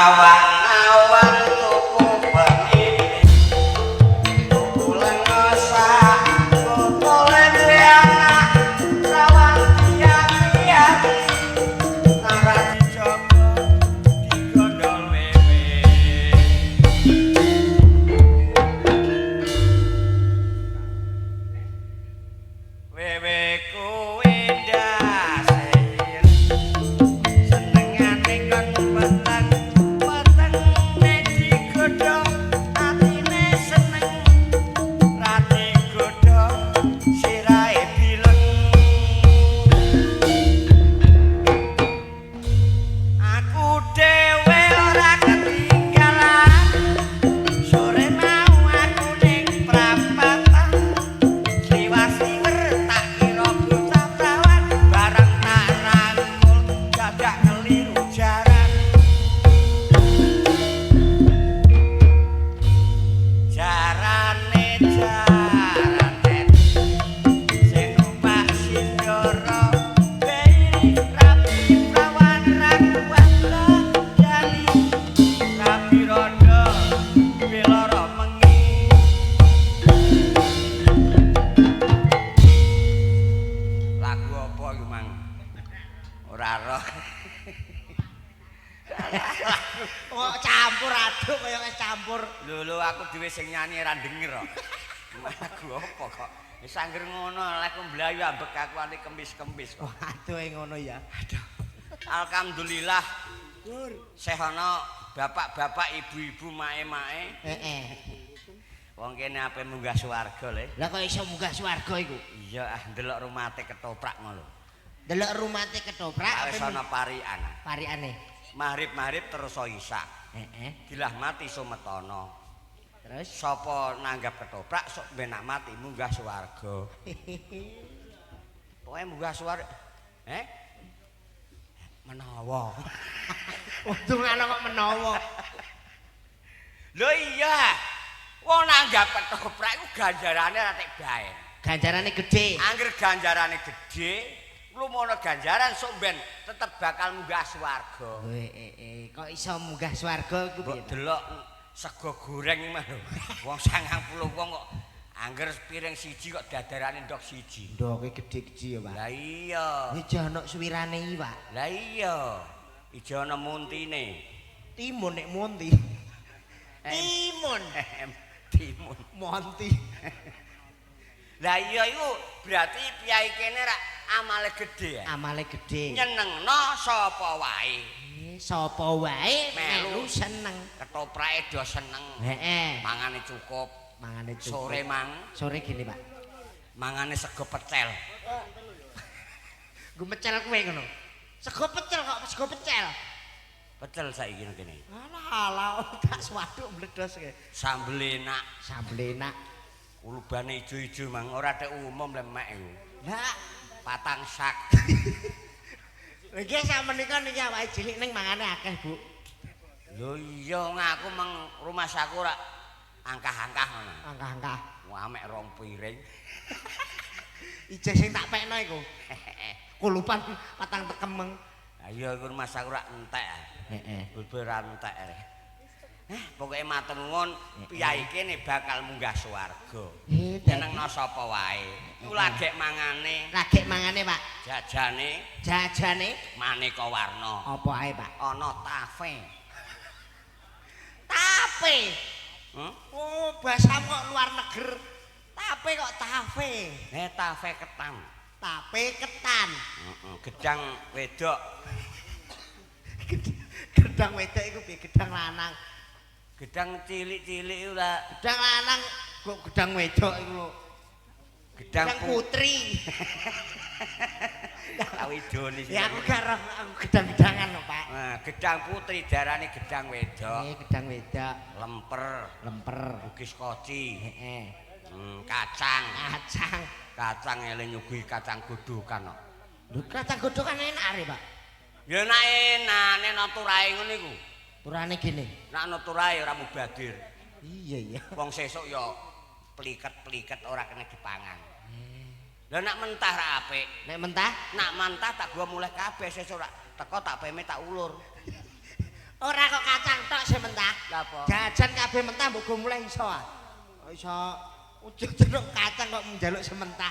awan-awan tuku bengi bulan ngosak kutole duwe anak rawan tiang-tiang ora dicoba digondol wewe wewe kuwi ndasir senengane kon peteng peteng nek digodhong atine seneng ra digodhong sirahe bileng aku dhewe ora ketinggalan sore mau aku ning prapatan liwasiwer tak kira bocah prawan bareng tak rangkul dadak keliru jaran jarane sing numpak sindoro beiri rapi prawan ra kuat jali rapi rondo piloro mengi lagu apa iku mang ora roh Kok campur aduk kaya wis campur. lho aku dhewe sing nyanyi ora denger kok lagu apa kok wis angger ngono lek mblayu ambek aku ane kempis-kempis kok Waduh ngono ya. alhamdulillah Dur. seh ana bapak-bapak ibu-ibu mae-mae Heeh. wong kene ape munggah swarga le Lah kok iso munggah swarga iku? iya ndelok rumate ketoprak ngono Delok rumate ketoprak wis ape ana parikan parikane. maghrib terus isak Heeh. dilah mati sumetana Terus sapa nanggap ketoprak sok ben nak mati munggah swarga pokoke munggah swarga menawa untung ana kok menawa. lho iya wong nanggap ketoprak iku ganjarane ratik bae Ganjarane gede. angger ganjarane gedhe lumono ganjaran sok ben tetep bakal munggah swarga Kok iso munggah swarga iku mbok piye? delok sego goreng mah lho wong 90 wong kok angger piring siji kok dadarane ndok siji Ndoke gede-gede ya, Pak. lah iya Ijo ana suwirane iki, Pak. lah iya ijo ana muntine Timun nek monti. Timun. timun Monti. lah iya iku berarti piyai kene rak amale gedhe ya Amale gede. nyenengno sapa wae Sapa wae Melu. melu seneng. ketoprake do seneng Heeh. mangane cukup Mangane cukup. sore mang Sore gini, Pak. mangane sego pecel Gue pecel kowe ngono. Sego pecel kok sego pecel. pecel saiki kene Alah, tak swaduk mledos ke. sambel enak Sambel enak. ulubane ijo-ijo mang ora tek umum lemek iku Lah, patang sak iki sakmenika niki awake cilik ning mangane akeh, Bu. lho iya ngaku mang rumah saku ora angkah-angkah ngono Angkah-angkah. wah mek rong piring Ijeh sing tak pekno iku. Kulupan patang tekemeng. lah iya iku rumah saku ora entek Heeh. bulbul ra entek pokoke matur nuwun piyai kene bakal munggah swarga nyenengno sapa wae iku lagek mangane Lagi mangane, Pak. jajane Jajane maneka warna apa ae, Pak? ana tafe Tape. Oh, basamu kok luar neger. Tape kok tape. tafe ketan Tape ketan. gedang wedok Gedang wedok iku piye? Gedang lanang. gedang cilik-cilik ora Gedang lanang kok gedang wedok iku lho. gedang Gedang putri. Tawidone Ya aku gak roh, aku gedang-gedangan lho, Pak. nah gedang putri darane gedang wedok Gedang wedok, lemper lemper. bugis koci Heeh. kacang Kacang. kacang eling nyuguhi kacang godokan kok Lho kacang godhokan enak are, Pak. ya nek enak nek naturae ngono iku Turane gini. nek naturae ora mubadir Iya iya. wong sesuk ya pliket-pliket ora kena dipangan lah nek mentah ra apik Nek mentah nak mentah tak gua mulai kabeh sesuk ora teko tak peme tak ulur Ora kok kacang tok sing mentah. Lah apa? Jajan kabeh mentah mbok go mulai iso ah. Iso ujug jeruk kacang kok njaluk sementah.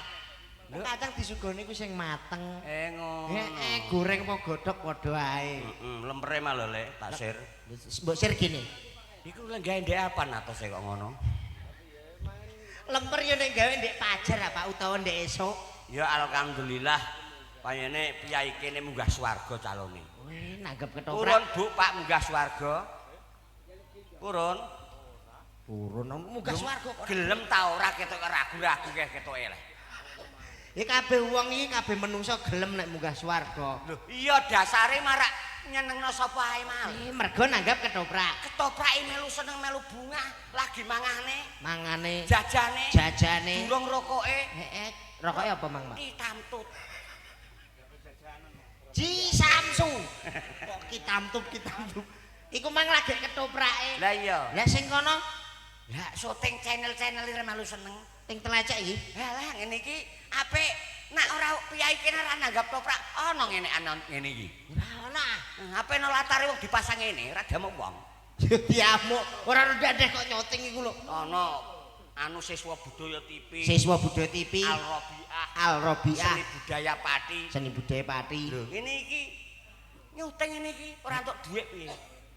Kacang disugoni ku sing mateng. Ngono. Goreng apa godhog padha ae. Lempere malah lek tak sir. Mbok sir gini. Iku lek gawe ndek apa atose kok ngono? Lemper yo nek gawe ndek pajar apa utawa ndek esuk. Ya alhamdulillah payene piyai kene munggah swarga calone. Wih, nanggep ketoprak. Purun Bu, Pak munggah swarga. Purun. Purun munggah swarga kok. Gelem ta ora ketok ragu-ragu ketoke leh. Ya kabeh wong iki kabeh menungso gelem nek munggah swarga. Lho, iya dasare marak nyenengno sapa ae mal. Mergo nanggap ketoprak. Ketoprake melu seneng melu bunga, lagi Mangane, jajane, durung rokoke. Rokoke apa Mang Mak? Kitamtut. Ji Samsu. Kok kitamtut. Iku mang lagi ketoprake. Lah iya. Lah sing kono Lah syuting channel-channel iki melu seneng. ting telecek iki. Lah ngene iki apik. Nak ora piyai kene ora nanggap toprak ana ngene ngene iki. Ora ana. Apa no latare wong dipasang ngene, ora diamuk wong. Diamuk, ora ndek kok nyoting iku lho. Ana anu siswa budaya TV. Siswa budaya TV. Al-Rabi'ah. Seni budaya Pati. Lho, ngene iki nyuting ngene iki ora entuk dhuwit piye?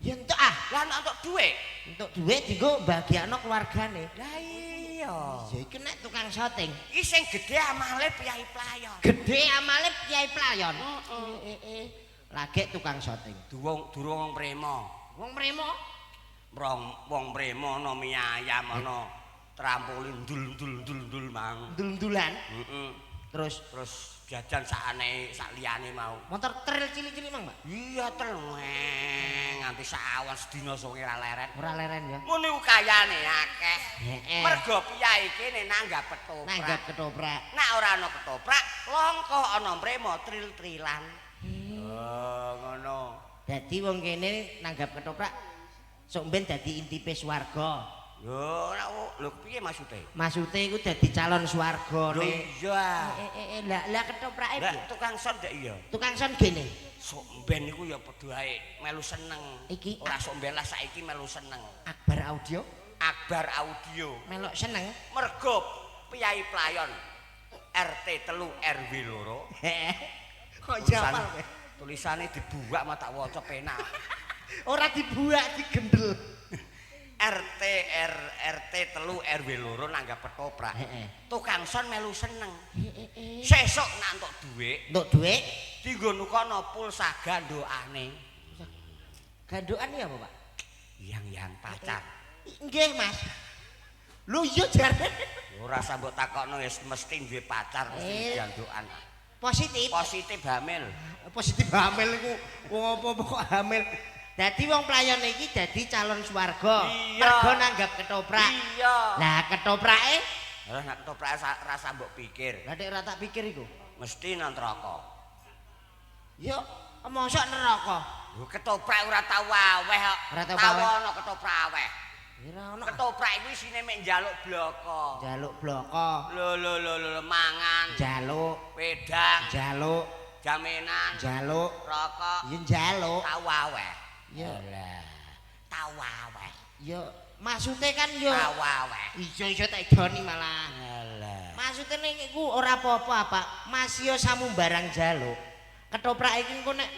Ya entuk ah. Lah nek entuk dhuwit, Entuk dhuwit dienggo bagiakno keluargane. lah iya. Ya iki nek tukang syuting. Iki sing gedhe amale piyai playon. Gede amale Kyai Playon. Lagi tukang syuting. Durung wong prema. Wong mremo Wong prema ana mie ayam ana trampolin ndul mang. ndul-ndulan. Terus Terus jajan sakane sak liyane mau. motor trail cilik-cilik Mang, Mbak. Iya teleng nganti sawan sedina songe ra leren. Ora leren ya. Ngono iku kayane akeh. Heeh. Mergo piyai kene nanggap ketoprak. Nanggap ketoprak. Nek ora ana ketoprak, longko ana mremo tril-trilan. Oh, ngono. Dadi wong kene nanggap ketoprak sok ben dadi intipe swarga. Lho piye maksude? Maksude iku dadi calon swargane. Iya. Lah ketoprake Lah piye? tukang son ndek iya. Tukang son gene. Sok mben iku ya padha ae melu seneng. Iki Ora sok mben lah saiki melu seneng. Akbar Audio Akbar Audio. melok seneng. Mergo piyai playon RT 3 RW 2. Heeh. Kok japal kowe? Tulisane dibuak mah tak waca penak. Ora dibuak digendel. RT 3 RW 2 nanggap ketoprak. Tukang son melu seneng. Sesuk nak entuk dhuwit, Untuk dhuwit dienggo nukono pulsa gandokane. gandokan ya apa, Pak? Yang pacar. Nggih, Mas. Lho iya jare. Ora usah mbok takokno wis mesti duwe pacar mesti gandokan. Positif. Positif hamil. Positif hamil iku wong apa kok hamil. Dadi wong playon iki dadi calon swarga. Iya. Mergo nanggap ketoprak. Iya. Lah ketoprake Lah nek ketoprak rasa mbok pikir, lah nek ora tak pikir iku. mesti nang neraka. Yo mosok neraka. Lho ketoprak ora tau aweh kok. Ora tau Tau aweh. ana ketoprak aweh. Ora ono. Ketoprak iku isine mek njaluk bloko. Jaluk bloko, Lho mangan, jaluk, wedang, jaluk, jaminan, jaluk, rokok, yen jaluk. tau aweh. Ya Lah, tau aweh. yo maksude kan yo Tau aweh. iso tak idoni malah. Alah. Maksude ning iku ora apa-apa, Pak. Masih samu barang jaluk. Ketoprak iki engko nek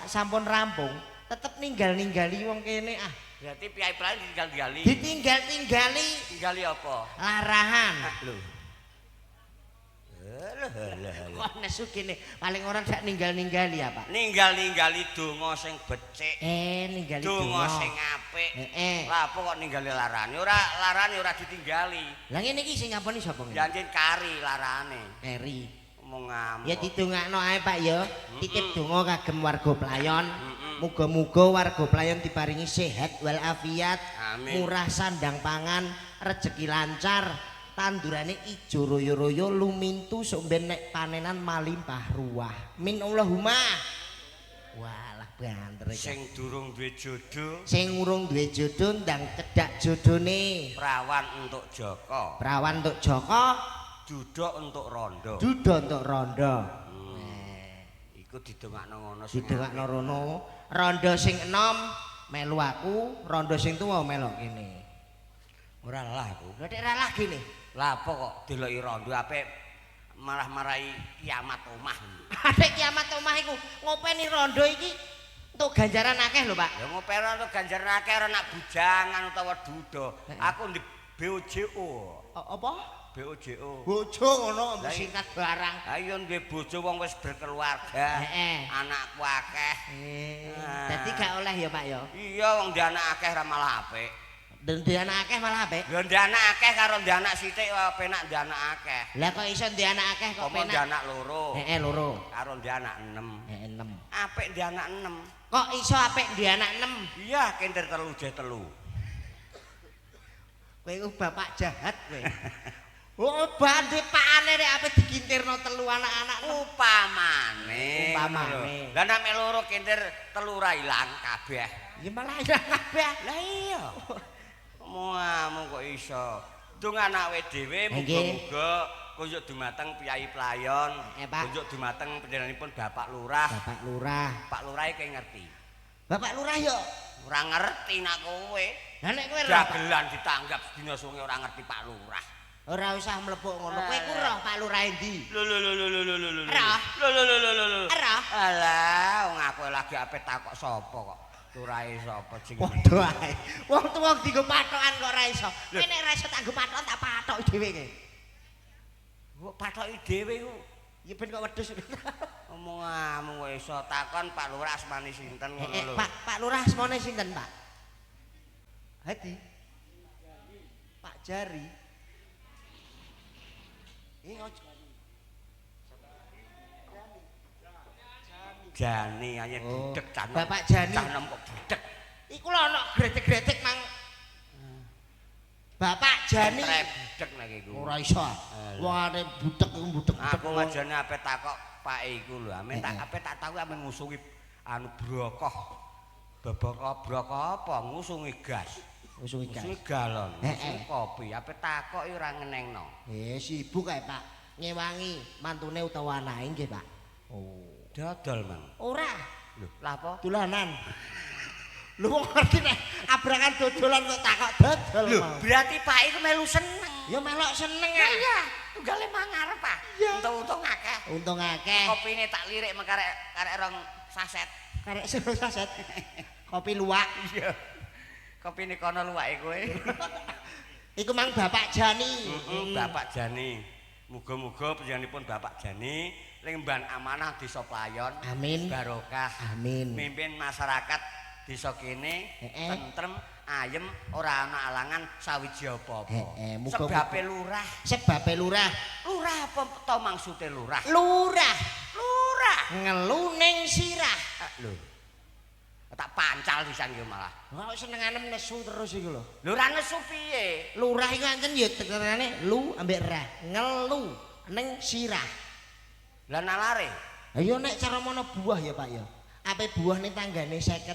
sampun rampung, tetep ninggali wong kene ah. Berarti piyai playon ditinggal-gali. Ditinggali Tinggali apa? larahan. Lho. Alah. Kok nesu kene paling ora dak ninggali ya, Pak. Ninggal-ningali donga sing becik. Ninggali Donga donga. sing apik. Heeh. Lah apa kok ninggali larane? Larane ora ditinggali. Lah ngene iki sing nyaponi sapa ngene? Janjin kari larane. Eri. Ngomong ngamuk. Ya didongakno ae, Pak ya. Titip donga kagem warga playon. Muga-muga warga playon diparingi sehat walafiat, Amin. murah sandang pangan, rezeki lancar, tandurane ijo royo-royo lumintu sok ben nek panenan malimpah ruah. Min Allahumma. Walah banter iki. Sing durung duwe jodoh, Sing urung duwe jodoh ndang cedhak jodone. perawan untuk Joko, Perawan untuk Joko, duduk untuk Rondo. dudo untuk Rondo. Iku didongakno ngono sing Didongakno rono. Rondo sing enom melu aku, rondo sing tuwa melok kene. Ora lah aku. Lha nek ra lagi nih. Lah apa kok deloki rondo apik malah marai kiamat omah. Adek kiamat omah iku ngopeni rondo iki untuk ganjaran akeh lho, Pak. Ya ngopeni untuk ganjaran akeh ora nak bujangan utawa duda. Aku di BOJO. Apa? BOJO. Bojo ngono singkat barang. Ha iya duwe bojo wong wis berkeluarga. Anakku akeh. Dadi gak oleh ya, Pak ya. Iya wong ndek anak akeh ra malah apik. Ndek anak akeh malah apik. Ya ndek anak akeh karo ndek anak sithik penak ndek anak akeh. Lah kok iso ndek anak akeh kok penak? Ndek anak loro. Loro. Karo ndek anak 6. 6. Apik ndek anak 6. Kok iso apik ndek anak 6? Iya, kintir telu je telu. Kowe iku bapak jahat kowe. Oh, bande pakane rek ape dikintirno telu anak-anak Upamane. Lah nek mek loro kintir telu ra ilang kabeh. Ya malah ilang kabeh. Lah iya. Muamu kok iso. Dung anake dhewe muga-muga kunjuk dumateng piyai pelayon, kunjuk dumateng panjenenganipun Bapak Lurah. Bapak Lurah. Pak Lurah iki ngerti. Bapak Lurah yo ora ngerti nak kowe. Lah nek kowe dagelan ditanggap sedina sunge ora ngerti Pak Lurah. Ora usah mlepuk ngono. Kowe ku roh Pak Lurah endi? Lho. Roh. Lho. Roh. Alah, wong aku lagi ape takok sapa kok. Lurahe sapa sing. Padha ae. Wong tuwa dienggo patokan kok ora iso. Kowe nek ora iso tak nggo patokan tak patok dhewe kowe. Kok patoki dhewe ku. Ya ben kok wedhus. Omonganmu kok iso takon Pak Lurah asmane sinten ngono lho. Pak Lurah asmane sinten, Pak? Hadi. Pak Jari. Jani aja budek canom. Bapak Jani. Canom kok budek. Iku lho ana gretek-gretek mang. Bapak Jani. Budek nek iku. Ora iso. Wong arep budek iku budek. Aku ngajane ape takok Pak iku lho. Amen tak ape tak tahu amen ngusungi anu brokoh. Brokoh apa? Ngusungi gas. Ngusungi galon. Ngusungi kopi. Ape takok ora ngenengno. Sibuk kae, Pak. Ngewangi mantune utawa anake nggih, Pak. Oh. Dodol, Mang. Ora. Lho, lha apa? Dolanan. Lho wong ngerti nek abrakan dodolan kok takok dodol. Lho, berarti Pak iku melu seneng. Ya melok seneng ah. Iya, tunggale mangarep, Pak. Untung akeh. Untung akeh. Kopine tak lirik karek rong saset. Karek sero saset. Kopi luwak. Iya. Kopine kono luwake kowe. Iku mang Bapak Jani. Bapak Jani. Muga-muga panjenenganipun Bapak Jani lemban amanah desa Playon. Amin. Barokah. Amin. Mimpin masyarakat desa kene tentrem, ayem, ora ana alangan sawiji apa-apa. Sebabe lurah. Sebabe lurah. Lurah apa to maksude lurah? Lurah. Lurah. Ngelu ning sirah. Lho. Tak pancal pisan yo malah. Kok senengane nesu terus iku lho. Lho ra nesu piye? Lurah iku ancen ya tekenane lu ambek rah. Ngelu ning sirah. Lah nalare. Ayo nek cara mono buah ya, Pak ya. Ape buah ning tanggane 50.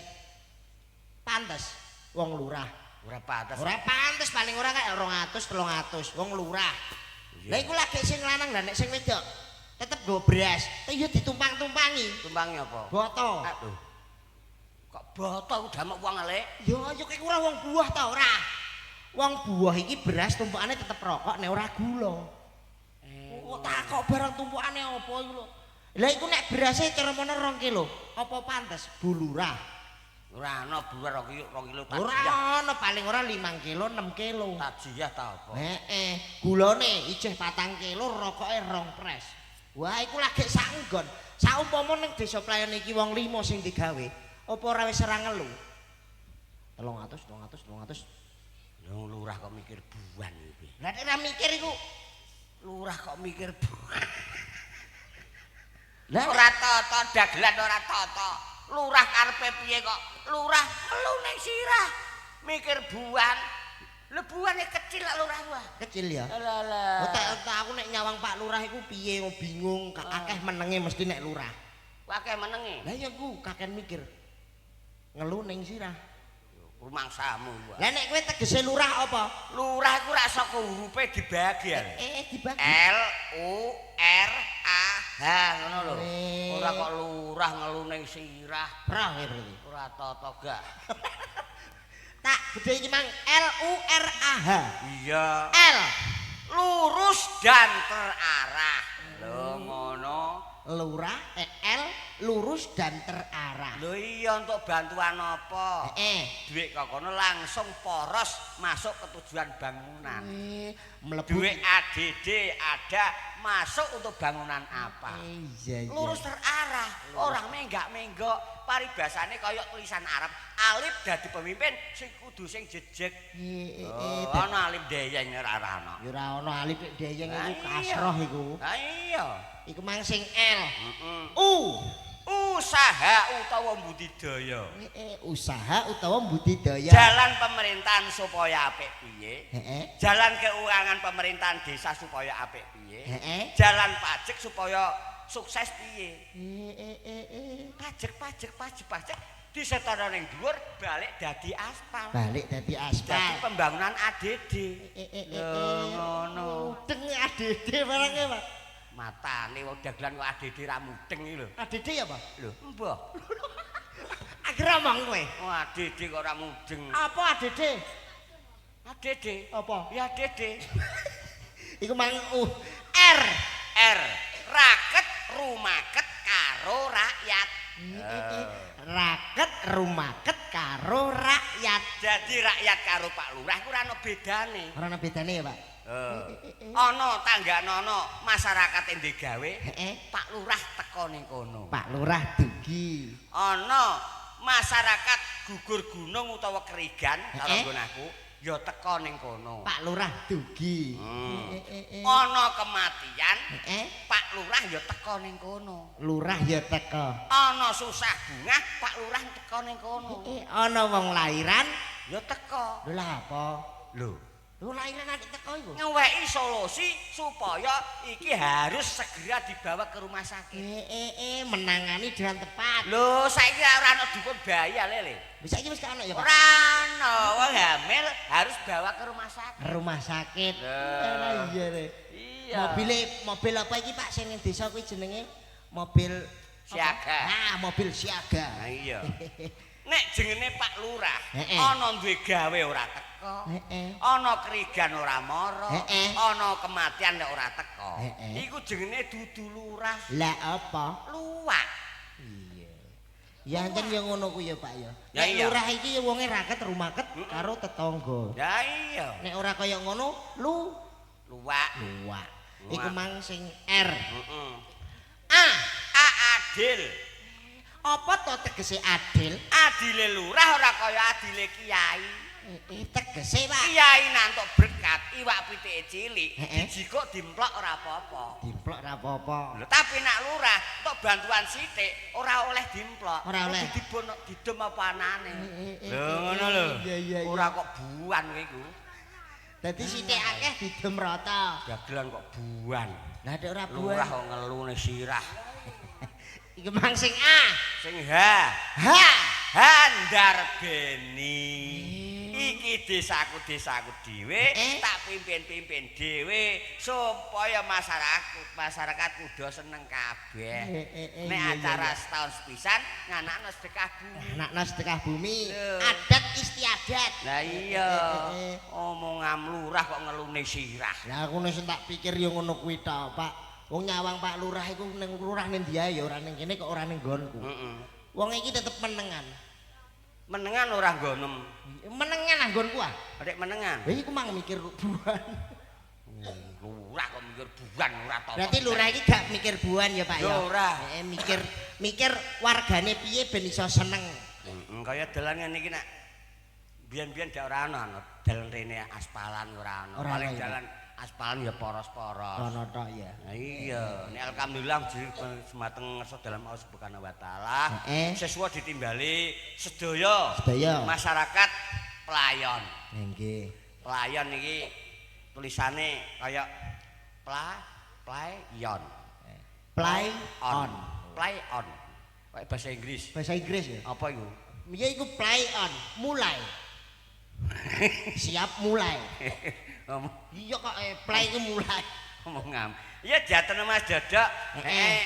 Pantes wong lurah. Ora pantes. Ora pantes paling ora kayak 200 300 wong lurah. Lah iku lagi sing lanang lah nek sing wedok tetep go beras. Tapi yo ditumpang-tumpangi. Tumpangi apa? Boto. Aduh. Kok boto udah mek wong elek? Yo ayo kowe ora wong buah ta ora. Wong buah iki beras tumpukane tetep rokok nek ora gula. Kok takok barang tumpukane apa iku lho. Lah iku nek berase cara mono 2 kilo. Apa pantes bulurah? Ora ana buah 2 kilo tak. Ora ana paling ora 5 kilo 6 kilo. Tajiyah ta apa? Gulane ijeh 4 kilo rokoke 2 pres. Wah iku lagi sak nggon. Saumpama ning desa Playon iki wong 5 sing digawe, apa ora wis ora ngelu? 300. Lho lurah kok mikir buan iki. Lah nek ora mikir iku lurah kok mikir buan. Lah ora tata dagelan ora tata. Lurah karepe piye kok? Lurah elu ning sirah. Mikir buan. Lebuane kecil lak lurah wah. Kecil ya. Alah. Aku nek nyawang Pak Lurah iku piye bingung, akeh menenge mesti nek lurah. Akeh menenge. Lah ya ku kakek mikir. Ngelu ning sirah. Rumangsamu wae. Lah nek kowe tegese lurah apa? Lurah iku rak saka hurufe dibagi ya. Dibagi. L U R A H. Ha ngono lho. Ora kok lurah ngelu ning sirah. Roh berarti. Ora tata gak. Tak gede iki mang LURAH. Iya. L Lurus dan terarah. Lho ngono. lurah L lurus dan terarah. Lho iya untuk bantuan apa? Duit kok kono langsung poros masuk ke tujuan bangunan. Mlebu Duit ADD ada masuk untuk bangunan apa? Iya. Lurus terarah, orang menggak-menggok. Paribasane kaya tulisan Arab, alif dadi pemimpin sing kudu sing jejeg. Ana alif deyeng ora ana. Ya ora ana alif deyeng iku kasroh iku. Ha iya. Iku mang sing L. Usaha utawa budidaya. Usaha utawa budidaya. Jalan pemerintahan supaya apik piye? Jalan keuangan pemerintahan desa supaya apik piye? Jalan pajak supaya sukses piye? Pajak disetono ning dhuwur balik dadi aspal. Dadi pembangunan ADD. Ngono. Mudeng ADD barangnya, Pak. Matane wong dagelan kok ADD ra mudeng iki lho. ADD ya, Pak? Lho, mbah. Akhir omong kowe. Oh, ADD kok ora mudeng. Apa ADD? ADD. Apa? Ya ADD. Iku mang R. Raket rumaket karo rakyat. Raket rumaket karo rakyat. Jadi rakyat karo Pak Lurah ku ora ana bedane. Ora ana bedane ya, Pak? Ana tangganono masyarakat ende gawe, Pak Lurah teko ning kono. Pak Lurah dugi. Ana masyarakat gugur gunung utawa kerigan karo nggonku, ya teko ning kono. Pak Lurah dugi. Ana kematian, Pak Lurah ya teko ning kono. Lurah ya teko. Ana susah bungah, Pak Lurah teko ning kono. Ana wong lairan ya teko. Lho lah apa? Lho, lairan adik teko iku. Ngeweki solusi supaya iki harus segera dibawa ke rumah sakit. Menangani dengan tepat. Lho, saiki ora ana dukun bayi lele. Bisa iki wis ana ya, Pak? Ora ana, wong hamil harus bawa ke rumah sakit. Rumah sakit. Iya le. Iya. Mobil apa iki, Pak, sing ning desa kuwi jenenge mobil siaga. Ah, mobil siaga. Nah iya. Nek jenenge Pak Lurah, ana duwe gawe ora teko. Ana kerigan ora mara. Ana kematian nek ora teko. Iku jenenge dudu lurah. Lah apa? Luwak. Iya. Ya enten yo ngono ku ya, Pak ya. Ya Nek iya. lurah iki ya wonge raket rumaket karo tetangga. Ya iya. Nek ora kaya ngono, Luwak. Iku mang sing R. A adil. Apa to tegese adil? Adile lurah ora kaya adile kiai. Tegese, Pak. Kiai nantuk berkat, iwak pitike cilik, dijikuk dimplok ora apa-apa. Dimplok ora apa-apa. Lho, tapi nak lurah untuk bantuan sithik ora oleh dimplok. Ora oleh. Didem apa anane. Lho ngono lho. Iya. Ora kok buan kowe iku. Dadi sithik akeh didem rata. Dagelan kok buan. Lah nek ora buan. Lurah kok ngelune sirah. Iku mang sing A. Sing H. Handar Beni. Iki desaku dhewe tak pimpin dhewe supaya masyarakat kudu seneng kabeh. Nek acara setahun sepisan nganakno sedekah bumi. Anakna sedekah bumi, adat istiadat. Lah iya. Omongam lurah kok ngelune sirah. Lah aku nek tak pikir ya ngono kuwi ta, Pak. Wong nyawang Pak Lurah iku ning lurah ning dia ya ora ning kene kok ora ning nggonku. Wong iki tetep menengan. Menengan ora nggonem. Menengan nggonku ah. Rek menengan. Lah iku mang mikir buan. Lurah kok mikir buan ora to. Berarti lurah iki gak mikir buan ya, Pak ya. Ora. Mikir wargane piye ben iso seneng. Kaya dalan ngene iki nak. Biyen-biyen dak ora ana dalan rene aspalan ora ana. Paling dalan aspalan ya poros-poros. Ono tok ya. Nah iya, nek alhamdulillah semateng ngersa dalam Allah Subhanahu wa taala sesuai ditimbali sedaya masyarakat pelayon. Nggih. Pelayon iki tulisane kaya playon. Play on. Play on. Kayak bahasa Inggris. Bahasa Inggris ya. Apa iku? Ya iku play on, mulai. Siap mulai. Iya kok play iku mulai. Ngomong ya jatene Mas Dodok.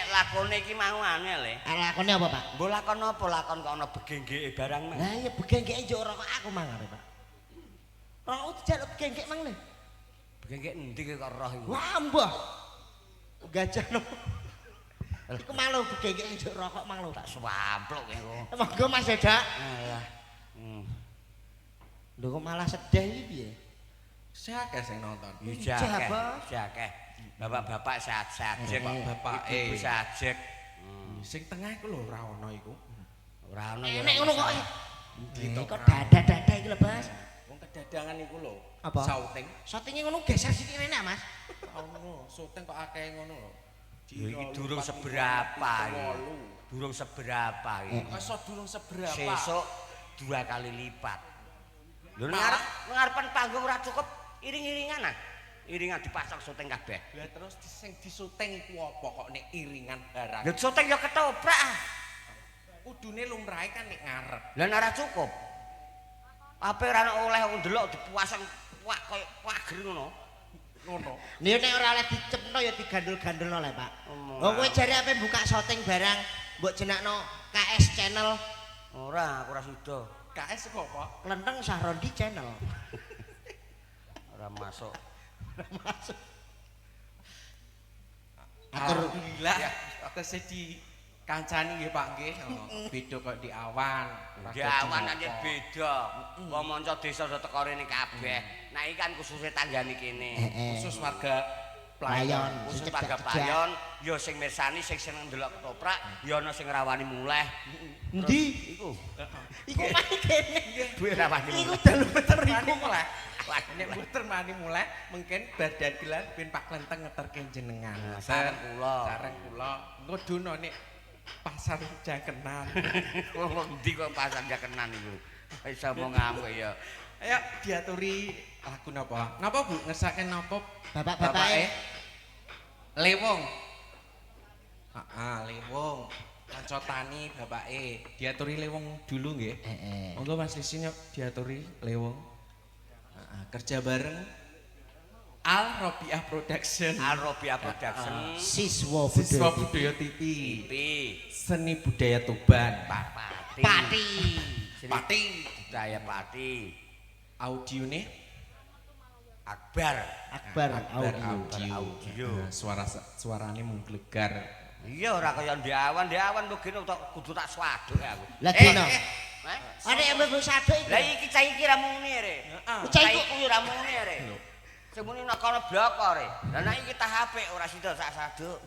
Lakone iki mau angel e. Lakone apa, Pak? Mbok lakon apa? Lakon kok ana begenggeke barang mah. Lah iya begenggeke njuk rokok aku mang arep, Pak. Rokok dijaluk begenggek mang lho. Begenggek endi kok roh iku? Wah, mbah. Gajah no. Iku mang lho begenggek njuk rokok mang lho. Tak swampluk iku. Monggo Mas Dodok. Alah. Lho kok malah sedih iki piye? Siake sing nonton. Siakeh. Bapak-bapak sehat-sehat jek kok bapake. Ibu sehat jek. Sing tengah iku lho ora ono iku. Ora ono ya. Nek ngono kok. Gitu Kok dada-dada iki lho, Mas. Wong kedadangan iku lho. Apa? Sauting. Shootinge ngono geser sithik rene, Mas. Ono syuting kok akeh ngono lho. Iki durung seberapa iki. Durung seberapa iki. Masa durung seberapa? Sesuk 2 kali lipat. Lho ngarepen panggung ora cukup iring-iringan ah. Iringan dipasang syuting kabeh. Lah terus sing disuting iku apa kok nek iringan barang? Lho syuting ya ketoprak ah. Kudune lumrahe kan nek ngarep. Lah ora cukup. Apa ora oleh ndelok dipasang wak koyo pager ngono. Ngono. Nek nek ora oleh dicepno ya digandul-gandulno le, Pak. Oh kowe jare ape buka syuting barang mbok jenakno KS channel. Ora, aku ora sida. KS kok apa? Klenteng Sahrondi channel. Ora masuk. Alhamdulillah tesih di kancani nggih Pak nggih. Beda kok di awan. Di awan aja beda. Wong manca desa teko rene kabeh. Nah iki kan khususnya tanggane kene. Khusus warga Playon. Khusus warga Playon, ya sing mirsani sing seneng ndelok ketoprak, ya ana sing rawani muleh. Endi? Iku. Iku mah kene. Duwe rawani Iku muleh. dalu bener iku mulai. Nek mboten mani mulai mungkin badan gelar ben Pak Klenteng ngeterke jenengan. Sareng kula. Sareng kula. Engko dono nek pasar Jakenan. Wong ndi kok pasang jakenan iku. Wis omong ngamuk ya. Ayo diaturi lagu napa? Napa Bu ngersake napa? Bapak-bapake. Lewong. Lewong. Kanca tani bapake. Diaturi Lewong dulu nggih. Monggo Mas Lisi diaturi Lewong. Kerja bareng Al Robiah Production. Al Robiah Production. Siswa Budaya TV. Seni Budaya Tuban. Pati. Pati. Budaya Pati. Audione Akbar audio. Suarane mung glegar. Iya ora kaya di awan kok gene kudu tak swaduk aku. Lah dino. Arek mbok saduk iki. Lah iki cah iki ra muni re. Cah iki kuwi ra muni re. Sing muni nek kono bloko re. Lah nek iki tah apik ora sida sak saduk.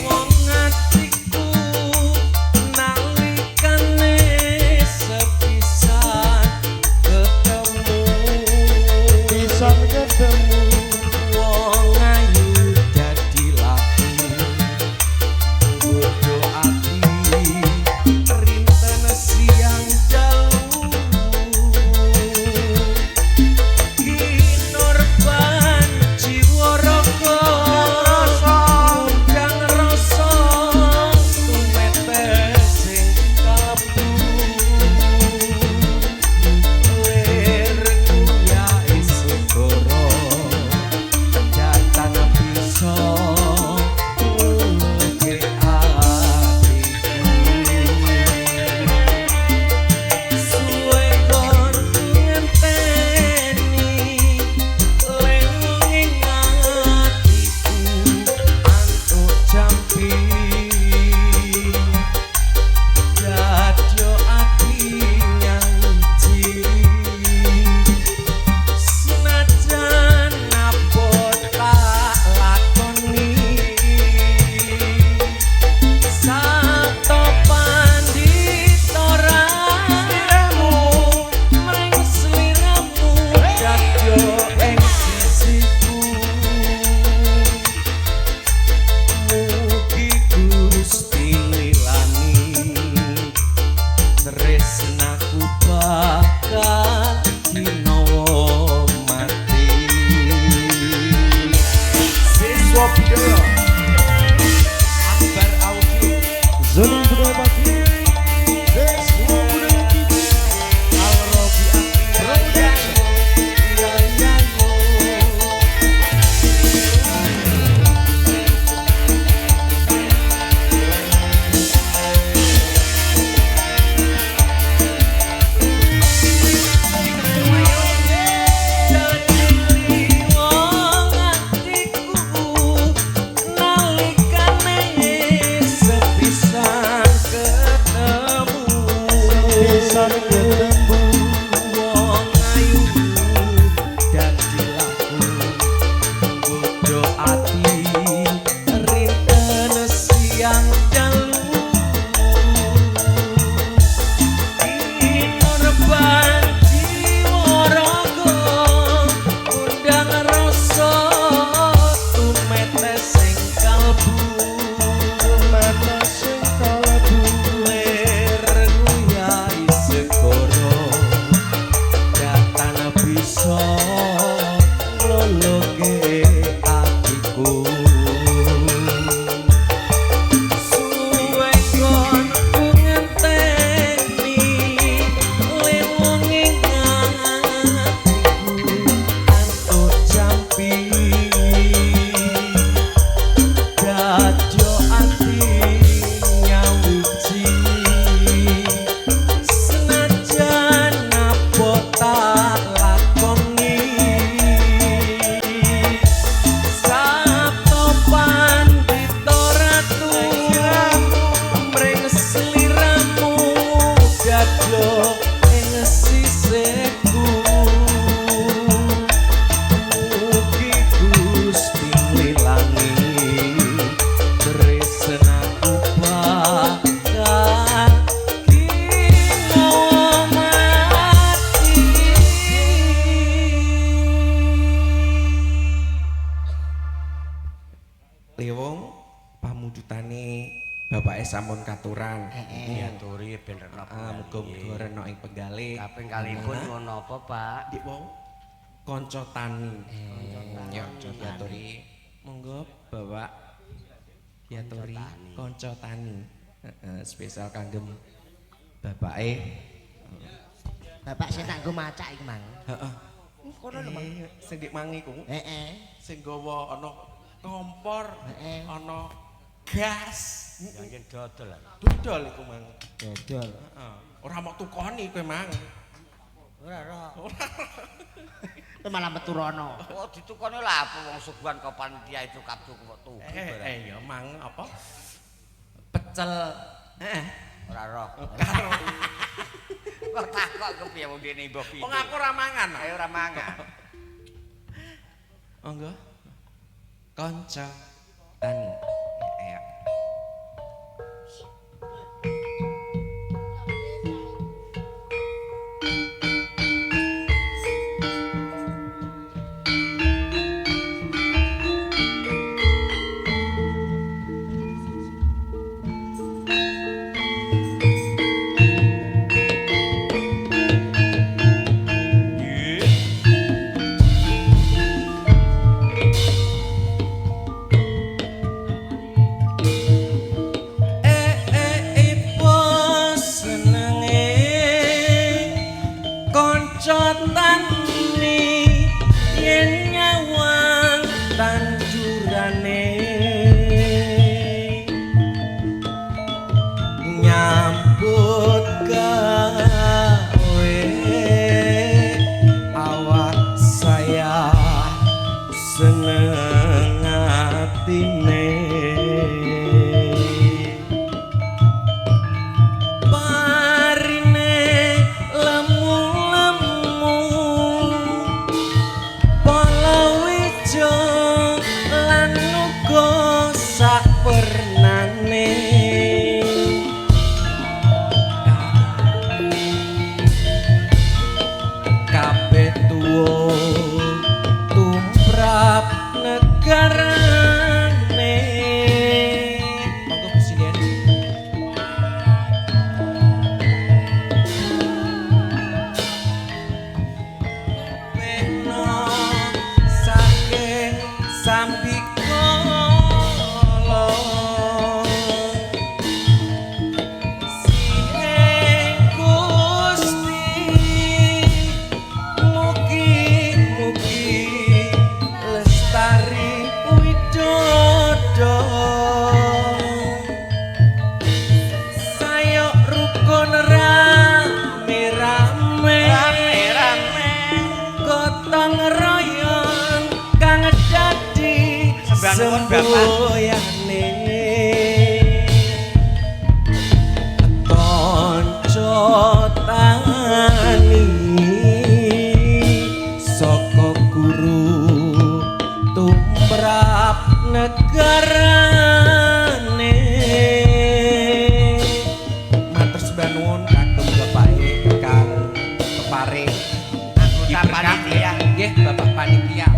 Wong atiku sampun katuran. Diaturi ben rena. Muga-muga rena ing penggalih. Kaping kalipun ngono apa, Pak? Dik wau kanca tani. Ya diaturi. Monggo Bapak diaturi kanca tani. Spesial kanggem bapake. Bapak sing tak nggo macak iku, Mang. Heeh. Kono lho, Mang. Sing dik mangi ku. Sing gawa ana kompor, ana gas. Yang dodol. Dodol iku, Mang. Dodol. Heeh. Ora mau tukoni kowe, Mang. Ora. Itu malah metu rono. Oh, ditukoni lah apa wong suguhan kok panitia itu kaptu kok tuku. Ya, Mang, apa? Pecel. Ora roh. Karo. Kok takok kepiye wong dene mbok piye? Wong aku ora mangan. Ayo ora mangan. Monggo. Kanca tani. Ya. semboyane kanca tani saka guru tumrap negarane matur sembah nuwun kagem bapake kang keparing anggota panitia nggih bapak panitia.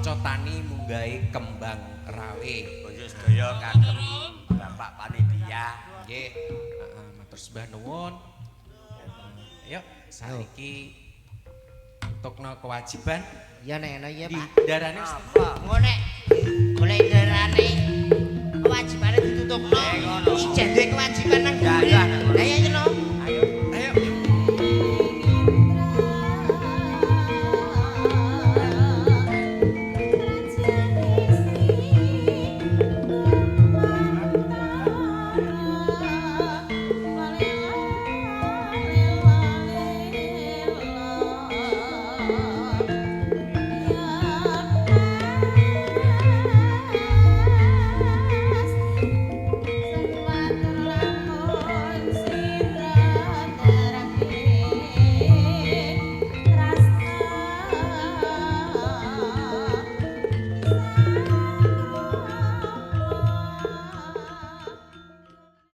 kanca tani munggahe kembang rawe. Bojo sedaya kagem Bapak panitia. Nggih. Heeh, matur sembah nuwun. Yuk, saiki tukno kewajiban Ya nek ana ya di Pak. darane Apa? Engko nek golek darane kewajibane ditutupno.